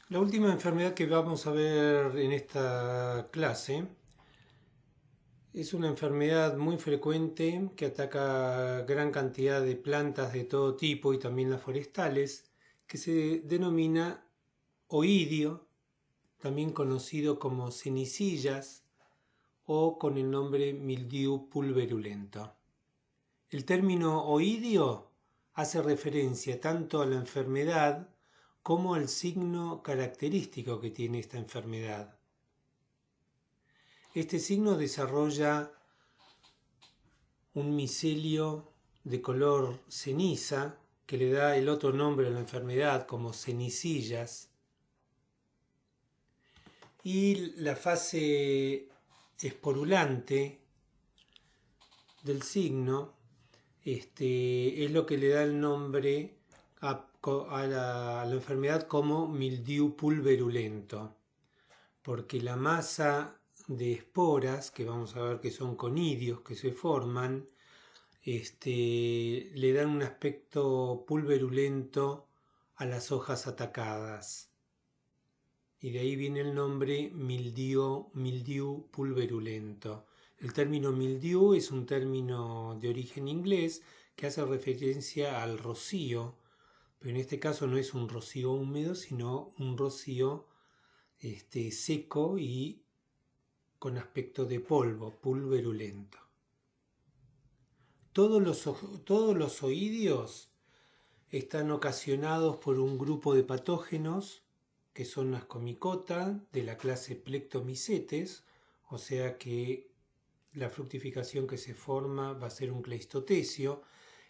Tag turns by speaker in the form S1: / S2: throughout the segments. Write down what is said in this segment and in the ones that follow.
S1: La última enfermedad que vamos a ver en esta clase es una enfermedad muy frecuente que ataca gran cantidad de plantas de todo tipo y también las forestales, que se denomina oidio, también conocido como cenicillas o con el nombre mildiu pulverulento. El término oidio hace referencia tanto a la enfermedad como al signo característico que tiene esta enfermedad. Este signo desarrolla un micelio de color ceniza que le da el otro nombre a la enfermedad como cenicillas, y la fase esporulante del signo es lo que le da el nombre a la enfermedad como mildiu pulverulento, porque la masa de esporas, que vamos a ver que son conidios que se forman, le dan un aspecto pulverulento a las hojas atacadas. Y de ahí viene el nombre mildiu pulverulento. El término mildiu es un término de origen inglés que hace referencia al rocío, pero en este caso no es un rocío húmedo, sino un rocío seco y con aspecto de polvo, pulverulento. Todos los oídios están ocasionados por un grupo de patógenos que son las comicota de la clase Plectomycetes, o sea que la fructificación que se forma va a ser un cleistotecio,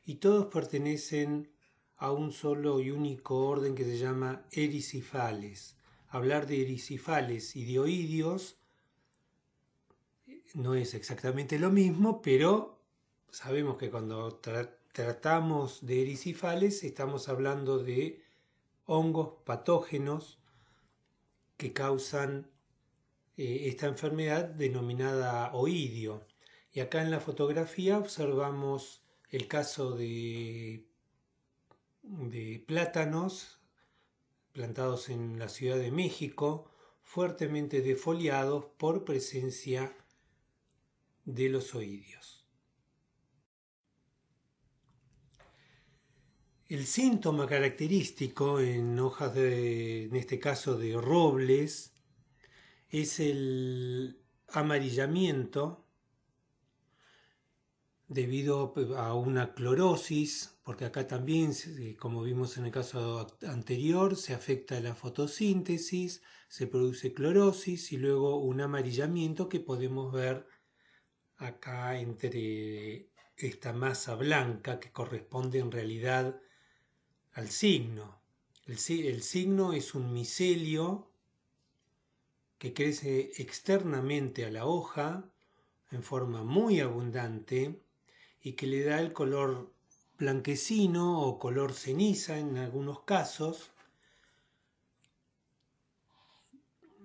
S1: y todos pertenecen a un solo y único orden que se llama Ericifales. Hablar de ericifales y de oídios no es exactamente lo mismo, pero sabemos que cuando tratamos de ericifales estamos hablando de hongos patógenos que causan esta enfermedad denominada oidio. Y acá en la fotografía observamos el caso de plátanos plantados en la Ciudad de México, fuertemente defoliados por presencia de los oidios. El síntoma característico en hojas en este caso de robles, es el amarillamiento debido a una clorosis, porque acá también, como vimos en el caso anterior, se afecta la fotosíntesis, se produce clorosis y luego un amarillamiento que podemos ver acá entre esta masa blanca que corresponde en realidad al signo. El signo es un micelio que crece externamente a la hoja en forma muy abundante y que le da el color blanquecino o color ceniza en algunos casos,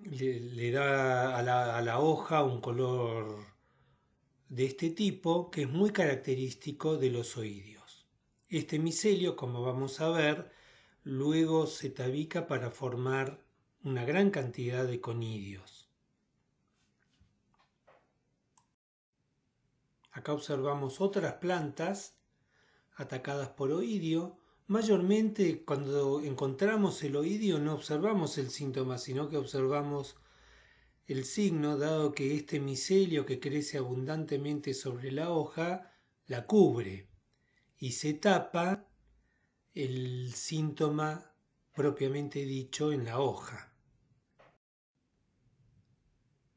S1: le da a la hoja un color de este tipo que es muy característico de los oídios. Este micelio, como vamos a ver, luego se tabica para formar una gran cantidad de conidios. Acá observamos otras plantas atacadas por oidio. Mayormente cuando encontramos el oidio no observamos el síntoma, sino que observamos el signo, dado que este micelio que crece abundantemente sobre la hoja la cubre y se tapa el síntoma propiamente dicho en la hoja.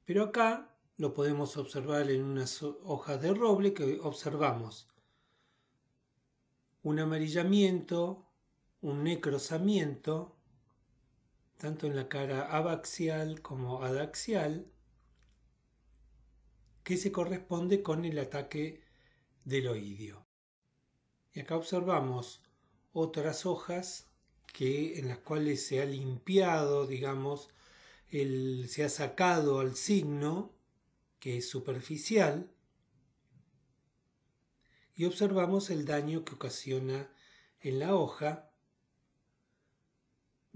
S1: Pero acá lo podemos observar en unas hojas de roble que observamos un amarillamiento, un necrosamiento, tanto en la cara abaxial como adaxial, que se corresponde con el ataque del oidio. Y acá observamos otras hojas en las cuales se ha limpiado, digamos, se ha sacado al signo, que es superficial, y observamos el daño que ocasiona en la hoja.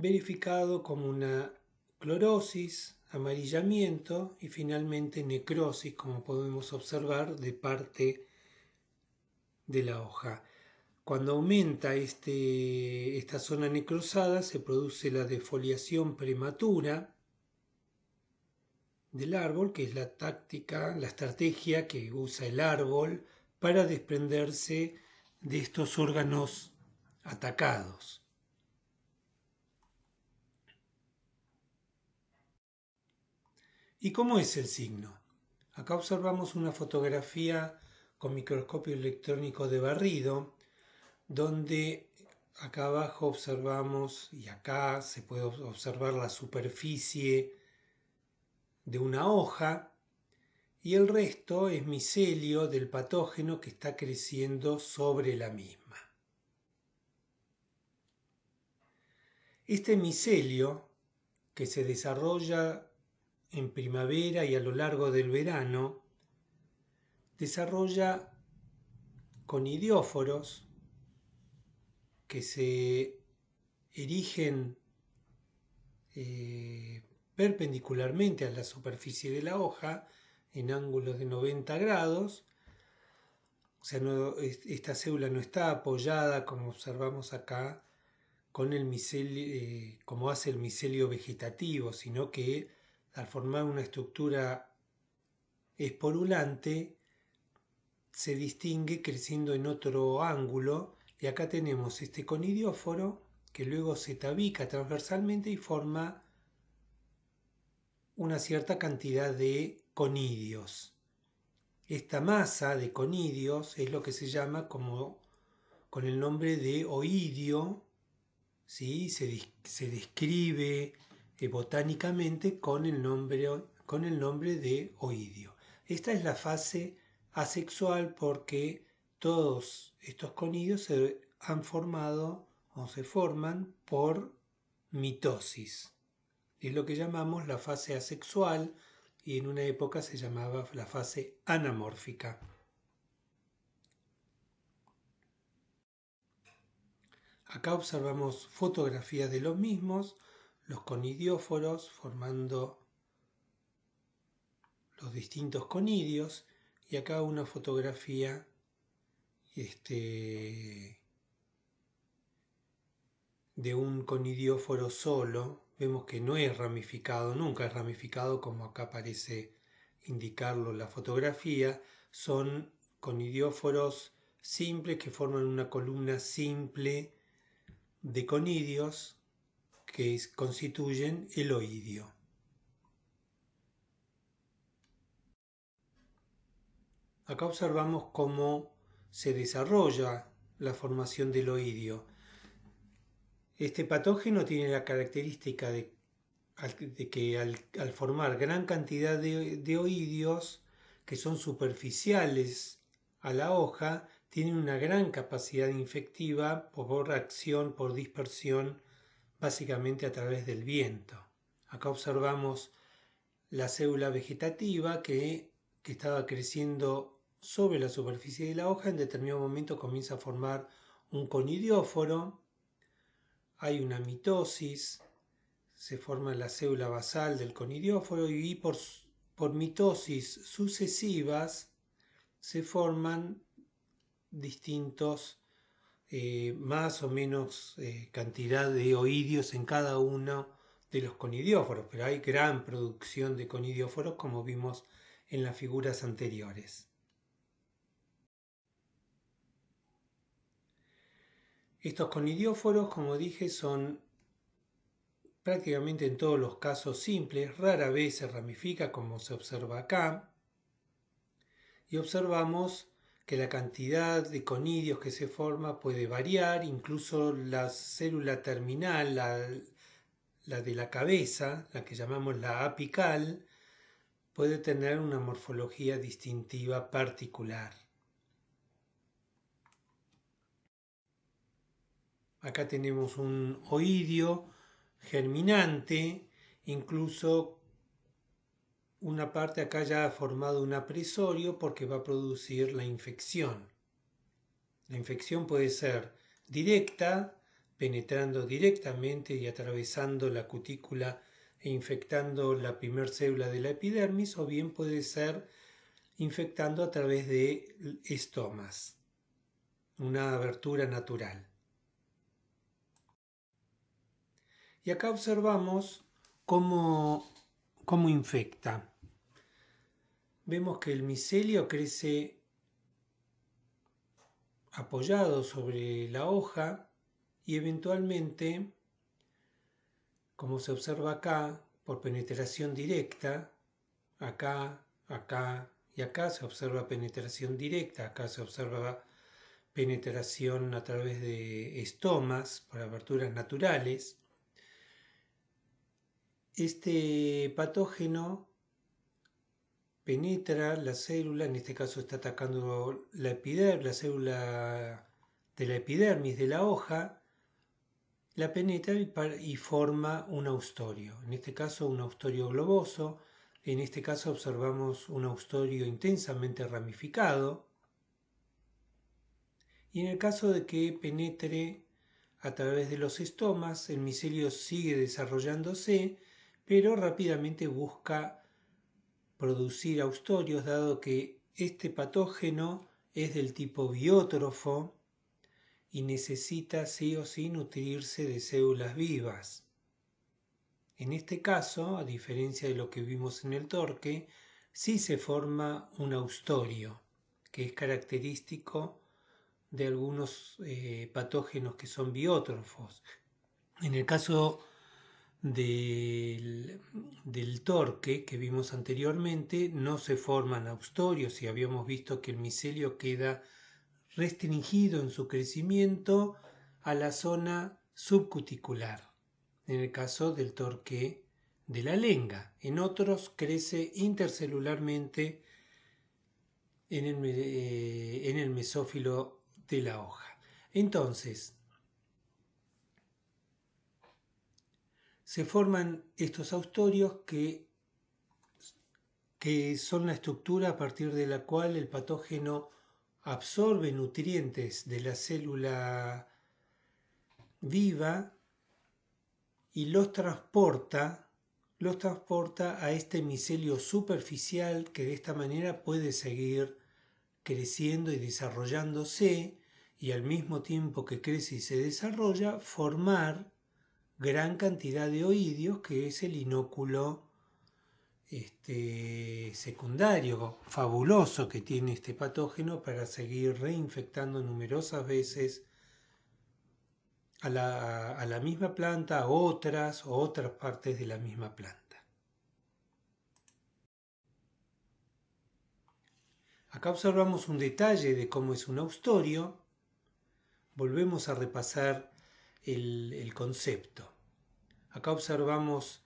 S1: verificado como una clorosis, amarillamiento y finalmente necrosis, como podemos observar, de parte de la hoja. Cuando aumenta esta zona necrosada se produce la defoliación prematura del árbol, que es la estrategia que usa el árbol para desprenderse de estos órganos atacados. ¿Y cómo es el signo? Acá observamos una fotografía con microscopio electrónico de barrido, donde acá abajo observamos, y acá se puede observar la superficie de una hoja, y el resto es micelio del patógeno que está creciendo sobre la misma. Este micelio, que se desarrolla en primavera y a lo largo del verano, desarrolla conidióforos que se erigen perpendicularmente a la superficie de la hoja en ángulos de 90 grados. O sea, esta célula no está apoyada, como observamos acá, con el micelio, como hace el micelio vegetativo, sino que al formar una estructura esporulante se distingue creciendo en otro ángulo, y acá tenemos este conidióforo que luego se tabica transversalmente y forma una cierta cantidad de conidios. Esta masa de conidios es lo que se llama con el nombre de oidio, ¿sí? Se describe botánicamente con el nombre de oidio. Esta es la fase asexual porque todos estos conidios se han formado o se forman por mitosis. Es lo que llamamos la fase asexual y en una época se llamaba la fase anamórfica. Acá observamos fotografías de los mismos, los conidióforos formando los distintos conidios, y acá una fotografía de un conidióforo solo. Vemos que no es ramificado, nunca es ramificado como acá parece indicarlo la fotografía. Son conidióforos simples que forman una columna simple de conidios que constituyen el oidio. Acá observamos cómo se desarrolla la formación del oidio. Este patógeno tiene la característica de que al formar gran cantidad de oidios que son superficiales a la hoja, tienen una gran capacidad infectiva por acción, por dispersión, básicamente a través del viento. Acá observamos la célula vegetativa que estaba creciendo sobre la superficie de la hoja. En determinado momento comienza a formar un conidióforo, hay una mitosis, se forma la célula basal del conidióforo y por mitosis sucesivas se forman distintos, más o menos cantidad de oidios en cada uno de los conidióforos, pero hay gran producción de conidióforos como vimos en las figuras anteriores. Estos conidióforos, como dije, son prácticamente en todos los casos simples, rara vez se ramifica como se observa acá, y observamos que la cantidad de conidios que se forma puede variar, incluso la célula terminal, la de la cabeza, la que llamamos la apical, puede tener una morfología distintiva particular. Acá tenemos un oidio germinante, incluso una parte acá ya ha formado un apresorio porque va a producir la infección. La infección puede ser directa, penetrando directamente y atravesando la cutícula e infectando la primer célula de la epidermis, o bien puede ser infectando a través de estomas, una abertura natural. Y acá observamos cómo infecta. Vemos que el micelio crece apoyado sobre la hoja y eventualmente, como se observa acá, por penetración directa, acá, acá y acá se observa penetración directa, acá se observa penetración a través de estomas por aberturas naturales. Este patógeno penetra la célula, en este caso está atacando la célula de la epidermis de la hoja, la penetra y forma un austorio, en este caso un austorio globoso. En este caso observamos un austorio intensamente ramificado, y en el caso de que penetre a través de los estomas, el micelio sigue desarrollándose, pero rápidamente busca producir austorios, dado que este patógeno es del tipo biótrofo y necesita sí o sí nutrirse de células vivas. En este caso, a diferencia de lo que vimos en el torque, sí se forma un austorio, que es característico de algunos patógenos que son biótrofos. En el caso del torque que vimos anteriormente, no se forman austorios y habíamos visto que el micelio queda restringido en su crecimiento a la zona subcuticular, en el caso del torque de la lenga. En otros crece intercelularmente en el mesófilo de la hoja. Entonces, se forman estos austorios que son la estructura a partir de la cual el patógeno absorbe nutrientes de la célula viva y los transporta a este micelio superficial, que de esta manera puede seguir creciendo y desarrollándose, y al mismo tiempo que crece y se desarrolla, formar gran cantidad de oídios, que es el inóculo secundario fabuloso que tiene este patógeno para seguir reinfectando numerosas veces a la misma planta, a otras partes de la misma planta. Acá observamos un detalle de cómo es un austorio. Volvemos a repasar el concepto. Acá observamos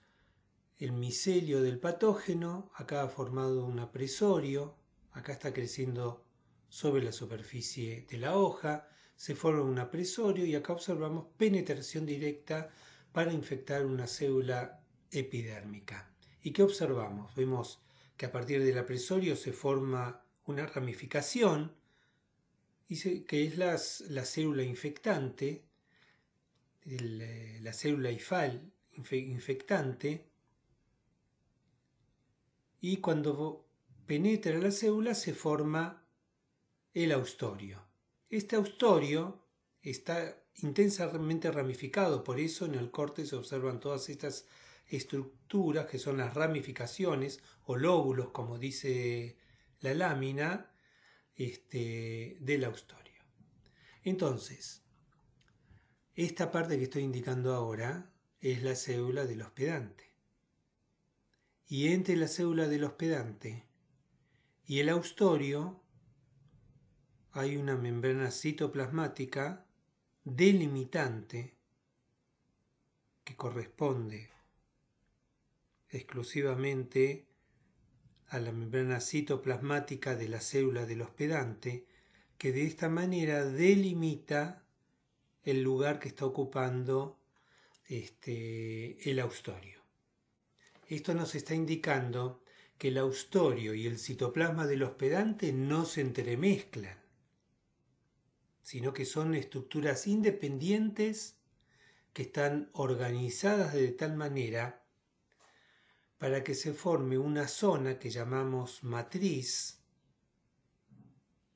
S1: el micelio del patógeno, acá ha formado un apresorio, acá está creciendo sobre la superficie de la hoja, se forma un apresorio y acá observamos penetración directa para infectar una célula epidérmica. ¿Y qué observamos? Vemos que a partir del apresorio se forma una ramificación, que es la célula infectante, la célula hifal infectante, y cuando penetra la célula se forma el austorio. Este austorio está intensamente ramificado, por eso en el corte se observan todas estas estructuras que son las ramificaciones o lóbulos, como dice la lámina, del austorio. Entonces, esta parte que estoy indicando ahora es la célula del hospedante. Y entre la célula del hospedante y el austorio hay una membrana citoplasmática delimitante que corresponde exclusivamente a la membrana citoplasmática de la célula del hospedante, que de esta manera delimita el lugar que está ocupando el austorio. Esto nos está indicando que el austorio y el citoplasma del hospedante no se entremezclan, sino que son estructuras independientes que están organizadas de tal manera para que se forme una zona que llamamos matriz.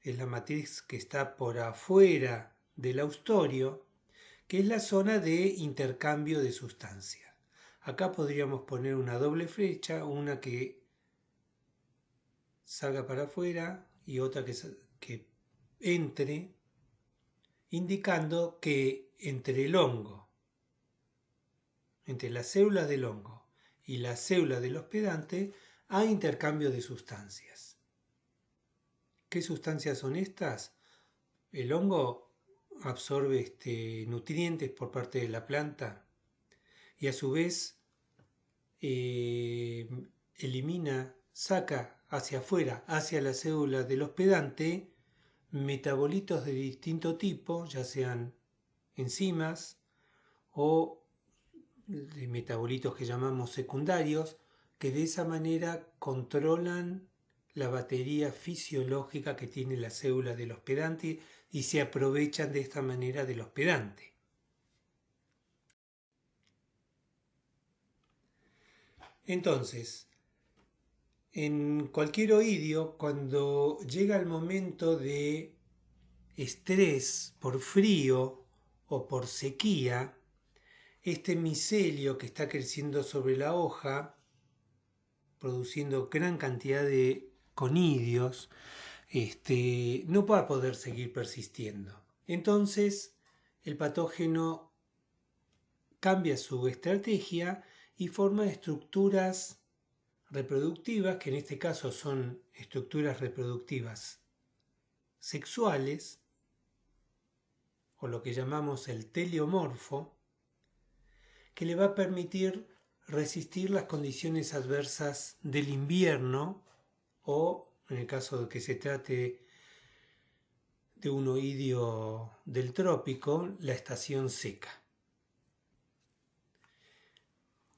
S1: Es la matriz que está por afuera del austorio, que es la zona de intercambio de sustancias. Acá podríamos poner una doble flecha, una que salga para afuera y otra que entre, indicando que entre el hongo, entre las células del hongo y las células del hospedante, hay intercambio de sustancias. ¿Qué sustancias son estas? El hongo absorbe nutrientes por parte de la planta y a su vez saca hacia afuera, hacia la célula del hospedante, metabolitos de distinto tipo, ya sean enzimas o de metabolitos que llamamos secundarios, que de esa manera controlan la batería fisiológica que tiene la célula del hospedante y se aprovechan de esta manera del hospedante. Entonces, en cualquier oidio, cuando llega el momento de estrés por frío o por sequía, este micelio que está creciendo sobre la hoja, produciendo gran cantidad de conidios, no va a poder seguir persistiendo. Entonces, el patógeno cambia su estrategia y forma estructuras reproductivas, que en este caso son estructuras reproductivas sexuales, o lo que llamamos el teleomorfo, que le va a permitir resistir las condiciones adversas del invierno o, en el caso de que se trate de un oidio del trópico, la estación seca.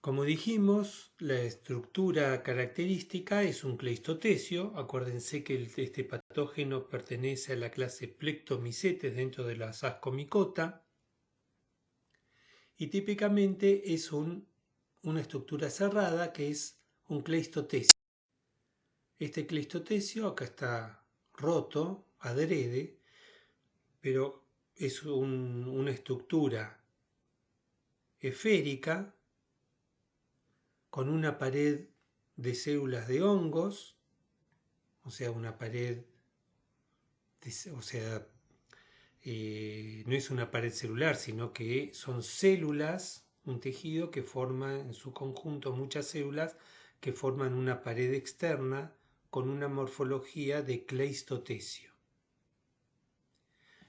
S1: Como dijimos, la estructura característica es un cleistotecio. Acuérdense que este patógeno pertenece a la clase Plectomycetes dentro de la Ascomycota y típicamente es una estructura cerrada que es un cleistotecio. Este cleistotecio acá está roto, adrede, pero es una estructura esférica con una pared de células de hongos, o sea, una pared, no es una pared celular, sino que son células, un tejido que forma en su conjunto muchas células que forman una pared externa con una morfología de cleistotecio.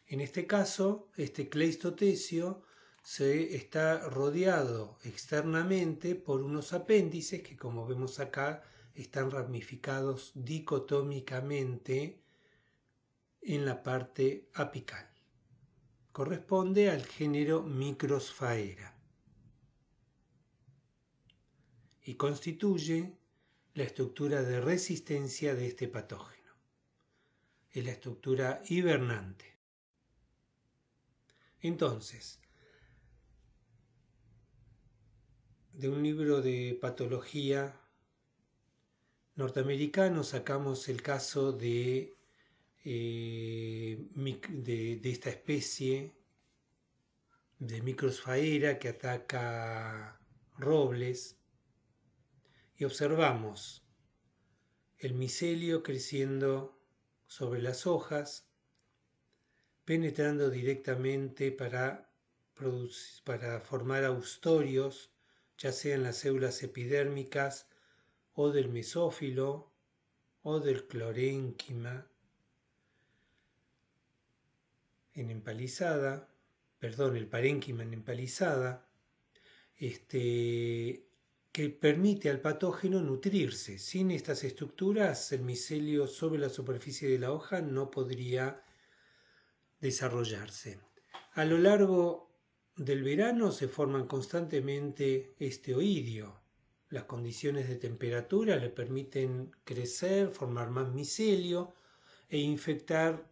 S1: En este caso, este cleistotecio se está rodeado externamente por unos apéndices que, como vemos acá, están ramificados dicotómicamente en la parte apical. Corresponde al género Microsphaera y constituye la estructura de resistencia de este patógeno. Es la estructura hibernante. Entonces, de un libro de patología norteamericano sacamos el caso de esta especie de Microsphaera que ataca robles y observamos el micelio creciendo sobre las hojas, penetrando directamente para formar austorios, ya sean las células epidérmicas o del mesófilo o del clorénquima en empalizada, el parénquima en empalizada, que permite al patógeno nutrirse. Sin estas estructuras, el micelio sobre la superficie de la hoja no podría desarrollarse. A lo largo del verano se forman constantemente oidio. Las condiciones de temperatura le permiten crecer, formar más micelio e infectar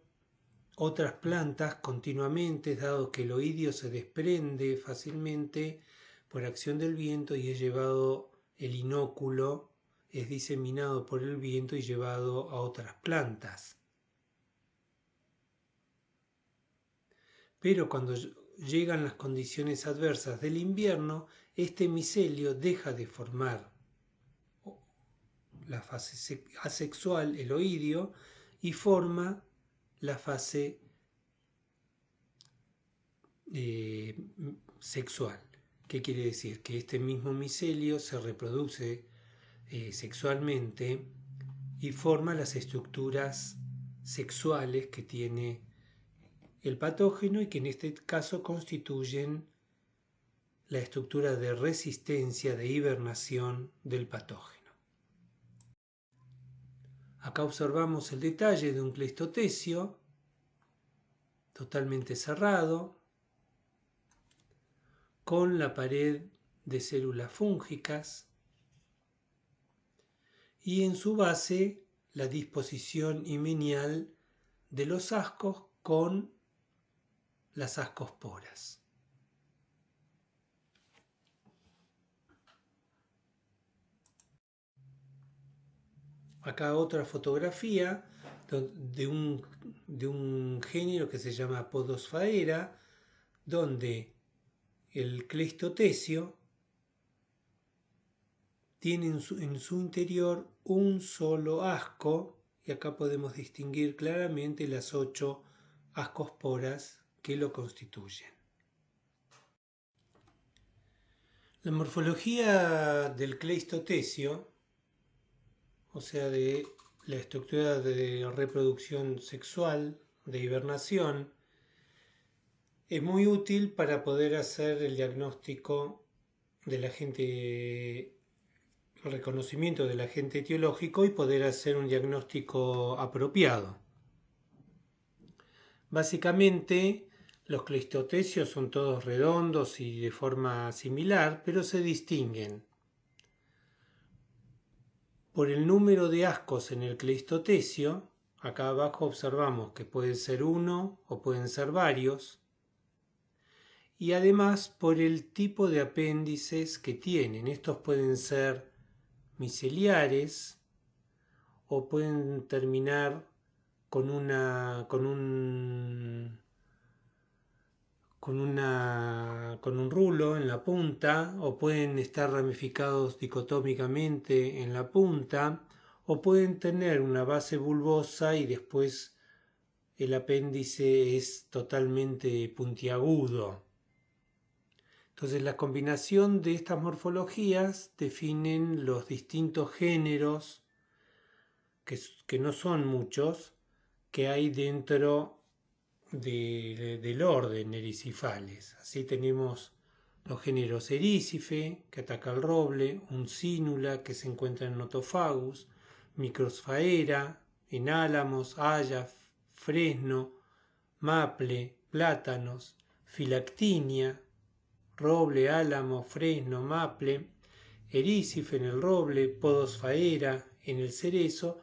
S1: otras plantas continuamente, dado que el oidio se desprende fácilmente por acción del viento y es llevado, el inóculo es diseminado por el viento y llevado a otras plantas. Pero cuando llegan las condiciones adversas del invierno, este micelio deja de formar la fase asexual, el oidio, y forma la fase sexual. ¿Qué quiere decir? Que este mismo micelio se reproduce sexualmente y forma las estructuras sexuales que tiene el patógeno y que en este caso constituyen la estructura de resistencia, de hibernación del patógeno. Acá observamos el detalle de un cleistotecio totalmente cerrado, con la pared de células fúngicas y en su base la disposición himenial de los ascos con las ascosporas. Acá otra fotografía de un género que se llama Podosfaera, donde el cleistotecio tiene en su interior un solo asco, y acá podemos distinguir claramente las 8 ascosporas que lo constituyen. La morfología del cleistotecio, o sea, de la estructura de reproducción sexual, de hibernación, es muy útil para poder hacer el diagnóstico del agente, el reconocimiento del agente etiológico y poder hacer un diagnóstico apropiado. Básicamente, los cleistotecios son todos redondos y de forma similar, pero se distinguen por el número de ascos en el cleistotecio. Acá abajo observamos que pueden ser uno o pueden ser varios, y además por el tipo de apéndices que tienen. Estos pueden ser miceliares o pueden terminar con un rulo en la punta, o pueden estar ramificados dicotómicamente en la punta, o pueden tener una base bulbosa y después el apéndice es totalmente puntiagudo. Entonces la combinación de estas morfologías definen los distintos géneros, que no son muchos, que hay dentro del orden Ericifales. Así tenemos los géneros Erícife, que ataca el roble, Uncínula, que se encuentra en Notophagus, Microsfaera, en álamos, haya, fresno, maple, plátanos, Filactinia, roble, álamo, fresno, maple, Erícife en el roble, Podosfaera en el cerezo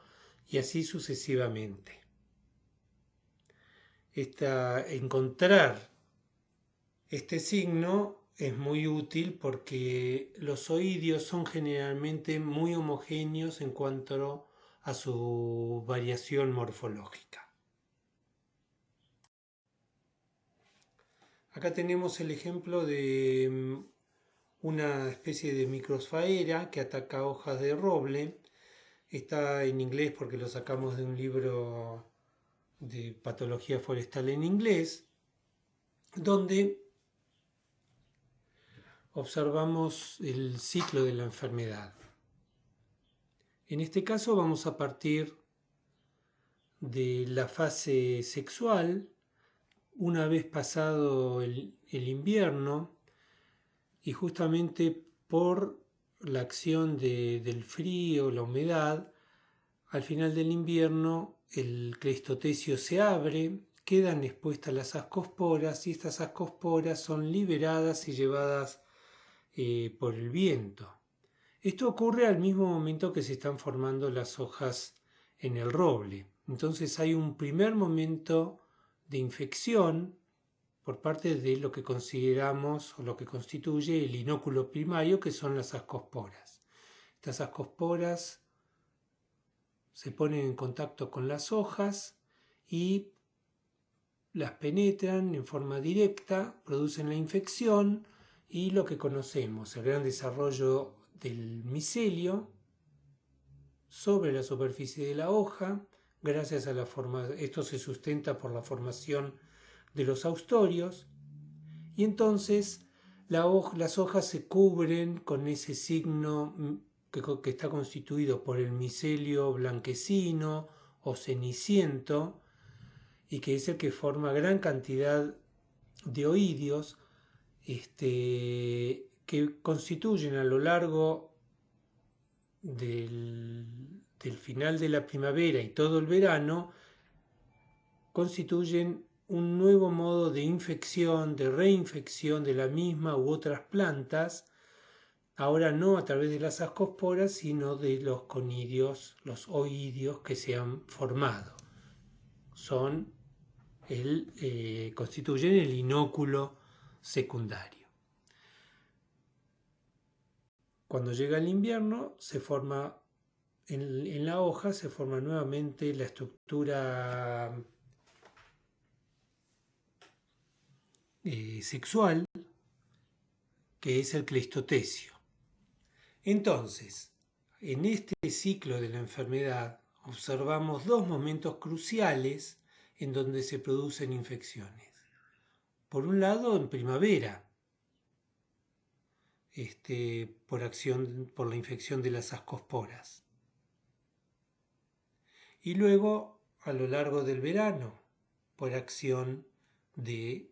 S1: y así sucesivamente. Encontrar este signo es muy útil porque los oidios son generalmente muy homogéneos en cuanto a su variación morfológica. Acá tenemos el ejemplo de una especie de Microsfaera que ataca hojas de roble. Está en inglés porque lo sacamos de un libro de patología forestal en inglés, donde observamos el ciclo de la enfermedad. En este caso vamos a partir de la fase sexual, una vez pasado el invierno, y justamente por la acción del frío, la humedad, al final del invierno el cleistotecio se abre, quedan expuestas las ascosporas y estas ascosporas son liberadas y llevadas por el viento. Esto ocurre al mismo momento que se están formando las hojas en el roble. Entonces hay un primer momento de infección por parte de lo que consideramos o lo que constituye el inóculo primario, que son las ascosporas. Estas ascosporas se ponen en contacto con las hojas y las penetran en forma directa, producen la infección y lo que conocemos, el gran desarrollo del micelio sobre la superficie de la hoja, gracias a esto se sustenta por la formación de los haustorios, y entonces las hojas se cubren con ese signo que está constituido por el micelio blanquecino o ceniciento, y que es el que forma gran cantidad de oídios que constituyen a lo largo del final de la primavera y todo el verano, constituyen un nuevo modo de infección, de reinfección de la misma u otras plantas, ahora no a través de las ascosporas, sino de los conidios, los oídios que se han formado. Constituyen el inóculo secundario. Cuando llega el invierno, se forma en la hoja, se forma nuevamente la estructura sexual, que es el cleistotecio. Entonces, en este ciclo de la enfermedad observamos dos momentos cruciales en donde se producen infecciones. Por un lado, en primavera, por la infección de las ascosporas. Y luego, a lo largo del verano, por acción de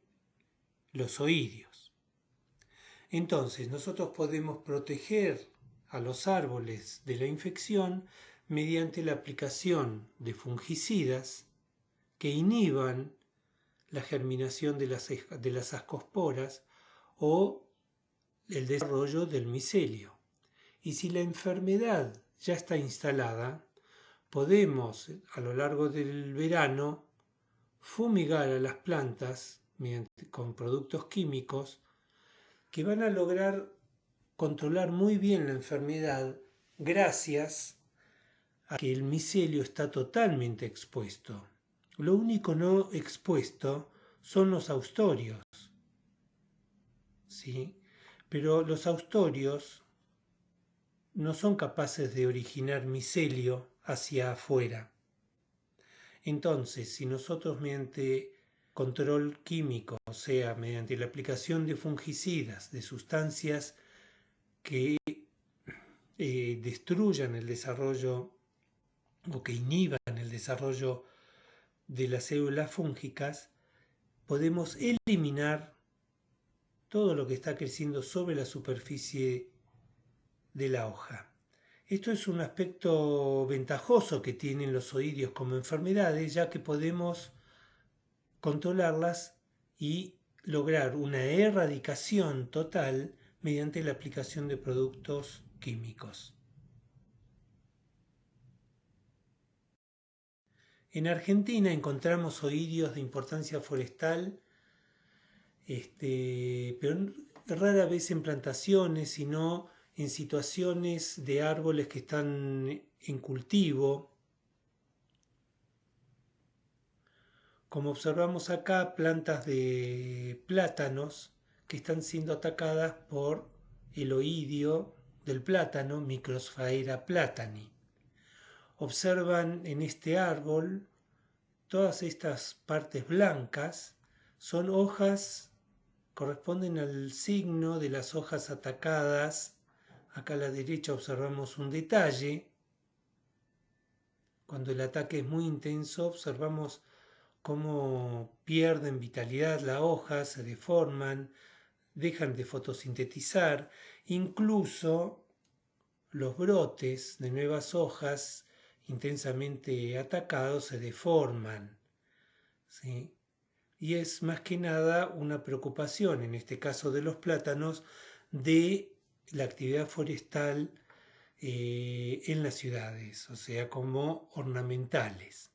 S1: los oídios. Entonces, nosotros podemos proteger a los árboles de la infección mediante la aplicación de fungicidas que inhiban la germinación de las ascosporas o el desarrollo del micelio. Y si la enfermedad ya está instalada, podemos a lo largo del verano fumigar a las plantas con productos químicos que van a lograr controlar muy bien la enfermedad gracias a que el micelio está totalmente expuesto. Lo único no expuesto son los haustorios, ¿sí? Pero los haustorios no son capaces de originar micelio hacia afuera. Entonces, si nosotros mediante control químico, o sea, mediante la aplicación de fungicidas, de sustancias que destruyan el desarrollo o que inhiban el desarrollo de las células fúngicas, podemos eliminar todo lo que está creciendo sobre la superficie de la hoja. Esto es un aspecto ventajoso que tienen los oídios como enfermedades, ya que podemos controlarlas y lograr una erradicación total mediante la aplicación de productos químicos. En Argentina encontramos oídios de importancia forestal, pero rara vez en plantaciones, sino en situaciones de árboles que están en cultivo. Como observamos acá, plantas de plátanos que están siendo atacadas por el oídio del plátano, Microsphaera platani. Observan en este árbol todas estas partes blancas, son hojas, corresponden al signo de las hojas atacadas. Acá a la derecha observamos un detalle. Cuando el ataque es muy intenso, observamos cómo pierden vitalidad la hoja, se deforman, dejan de fotosintetizar, incluso los brotes de nuevas hojas intensamente atacados se deforman, ¿sí? Y es más que nada una preocupación, en este caso de los plátanos, de la actividad forestal en las ciudades, o sea, como ornamentales.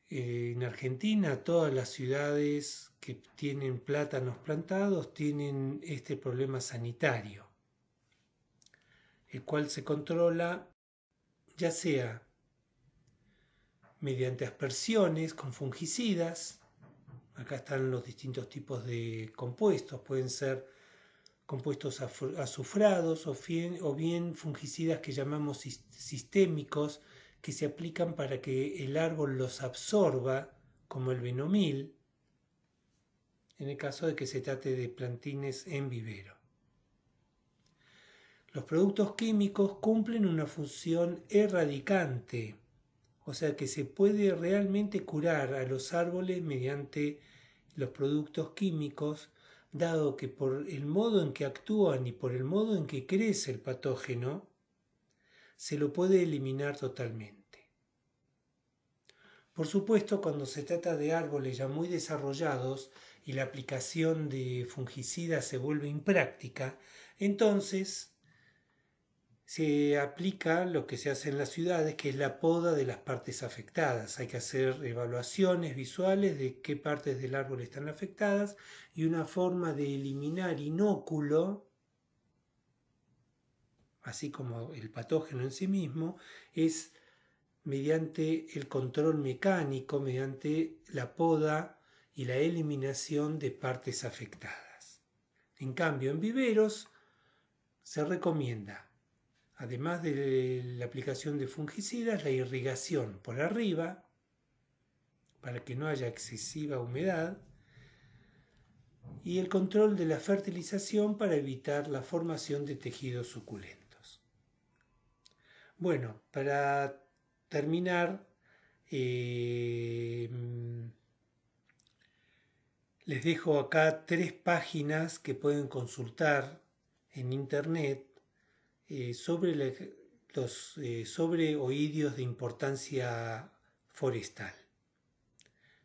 S1: En Argentina, todas las ciudades que tienen plátanos plantados tienen este problema sanitario, el cual se controla ya sea mediante aspersiones con fungicidas. Acá están los distintos tipos de compuestos, pueden ser compuestos azufrados o bien fungicidas que llamamos sistémicos, que se aplican para que el árbol los absorba, como el Benomil, en el caso de que se trate de plantines en vivero. Los productos químicos cumplen una función erradicante, o sea que se puede realmente curar a los árboles mediante los productos químicos, dado que por el modo en que actúan y por el modo en que crece el patógeno, se lo puede eliminar totalmente. Por supuesto, cuando se trata de árboles ya muy desarrollados y la aplicación de fungicidas se vuelve impráctica, entonces se aplica lo que se hace en las ciudades, que es la poda de las partes afectadas. Hay que hacer evaluaciones visuales de qué partes del árbol están afectadas, y una forma de eliminar inóculo, así como el patógeno en sí mismo, es mediante el control mecánico, mediante la poda y la eliminación de partes afectadas. En cambio, en viveros se recomienda, además de la aplicación de fungicidas, la irrigación por arriba, para que no haya excesiva humedad, y el control de la fertilización para evitar la formación de tejidos suculentos. Bueno, para terminar, les dejo acá 3 páginas que pueden consultar en internet sobre oidios de importancia forestal.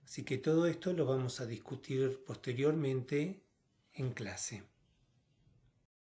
S1: Así que todo esto lo vamos a discutir posteriormente en clase.